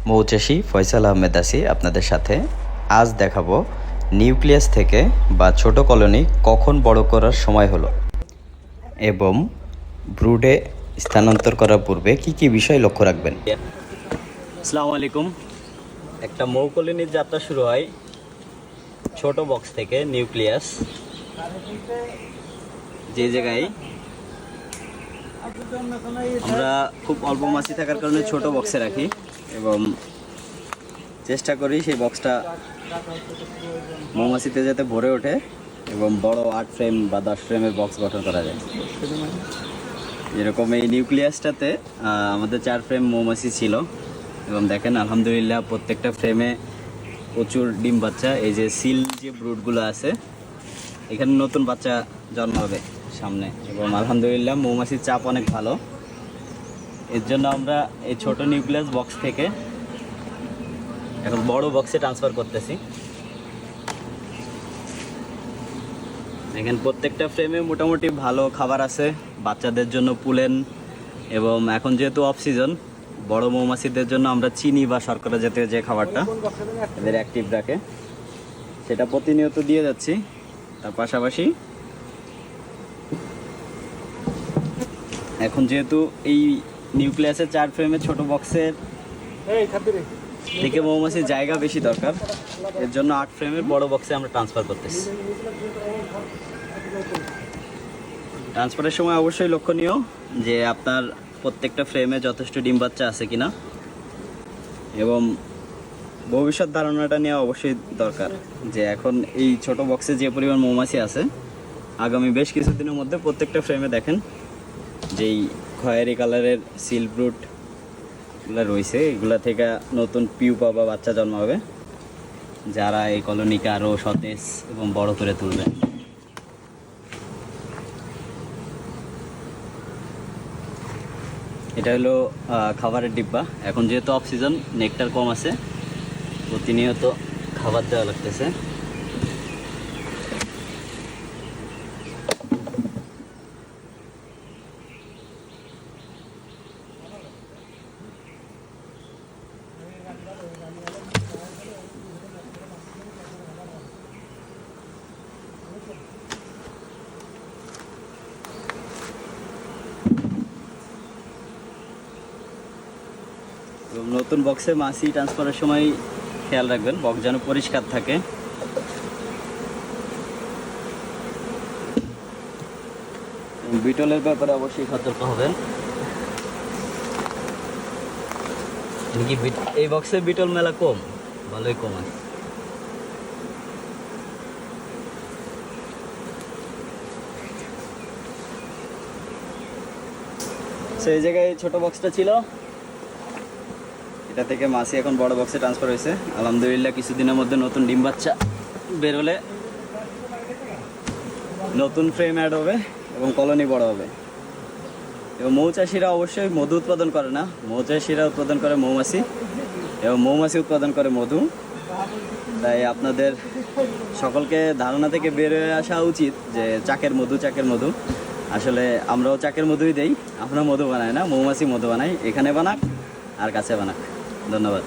মৌচাষী ফয়সাল আহমেদ আছি আপনাদের সাথে। আজ দেখাবো নিউক্লিয়াস থেকে বা ছোট কলোনি কখন বড় করার সময় হলো এবং ব্রুডে স্থানান্তর করার পূর্বে কি কি বিষয় লক্ষ্য রাখবেন। আসসালামু আলাইকুম। একটা মৌ কলোনির যাত্রা শুরু হয় ছোট বক্স থেকে নিউক্লিয়াস, যে জায়গায় আমরা খুব অল্প মাছি থাকার কারণে ছোট বক্সে রাখি এবং চেষ্টা করি সেই বক্সটা মৌমাছিতে যাতে ভরে ওঠে এবং বড় 8 ফ্রেম বা 10 ফ্রেমের বক্স গঠন করা যায়। যেরকম এই নিউক্লিয়াসটাতে আমাদের 4 ফ্রেম মৌমাছি ছিল এবং দেখেন আলহামদুলিল্লাহ প্রত্যেকটা ফ্রেমে প্রচুর ডিম বাচ্চা। এই যে সিল যে ব্রুডগুলো আছে এখানে নতুন বাচ্চা জন্ম হবে সামনে এবং আলহামদুলিল্লাহ মৌমাছির চাপ অনেক ভালো। এর জন্য আমরা এই ছোট নিউক্লিয়াস বক্স থেকে এখন বড় বক্সে ট্রান্সফার করতেছি। দেখেন প্রত্যেকটা ফ্রেমে মোটামুটি ভালো খাবার আছে বাচ্চাদের জন্য, পুলেন, এবং এখন যেহেতু অফ সিজন বড় মৌমাছিদের জন্য আমরা চিনি বা শর্করা জাতীয় যে খাবারটা এদের অ্যাক্টিভ রাখে সেটা প্রতিনিয়ত দিয়ে যাচ্ছি। তার পাশাপাশি এখন যেহেতু এই নিউক্লিয়াসের 4 ফ্রেমে ছোট বক্সের থেকে মৌমাছির জায়গা বেশি দরকার, এর জন্য 8 ফ্রেমের বড় বক্সে আমরা ট্রান্সফার করতেছি। ট্রান্সফারের সময় অবশ্যই লক্ষণীয় যে আপনার প্রত্যেকটা ফ্রেমে যথেষ্ট ডিম বাচ্চা আছে কিনা এবং ভবিষ্যৎ ধারণাটা নেওয়া অবশ্যই দরকার যে এখন এই ছোট বক্সে যে পরিমাণ মৌমাছি আছে আগামী বেশ কিছুদিনের মধ্যে প্রত্যেকটা ফ্রেমে দেখেন যেই খয়েরি কালারের সিল ব্রুডগুলো রয়েছে এগুলা থেকে নতুন পিউপা বা বাচ্চা জন্ম হবে যারা এই কলোনিকে আরও সতেজ এবং বড় করে তুলবে। এটা হলো খাবারের ডিব্বা। এখন যেহেতু অফ সিজন নেকটার কম আছে প্রতিনিয়ত খাবার দেওয়া লাগতেছে। নতুন বক্সে মাছি ট্রান্সফারের সময় খেয়াল রাখবেন বক্স যেন পরিষ্কার থাকে। বিটলের ব্যাপারে অবশ্যই সতর্ক হবেন। এই বক্সে বিটল মেলা কম, ভালোই কম আছে। সেই জায়গায় ছোট বক্সটা ছিল, এটা থেকে মাছি এখন বড় বক্সে ট্রান্সফার হয়েছে। আলহামদুলিল্লাহ কিছুদিনের মধ্যে নতুন ডিম বাচ্চা বের হলে নতুন ফ্রেম অ্যাড হবে এবং কলোনি বড় হবে। এবং মৌচাষিরা অবশ্যই মধু উৎপাদন করে না, মৌচাষিরা উৎপাদন করে মৌমাছি এবং মৌমাছি উৎপাদন করে মধু। তাই আপনাদের সকলকে ধারণা থেকে বের হয়ে আসা উচিত যে চাকের মধু আসলে আমরাও চাকের মধুই দেই, আমরা মধু বানাই না, মৌমাছি মধু বানাই। এখানে বানাক আর কাছে বানাক। ধন্যবাদ।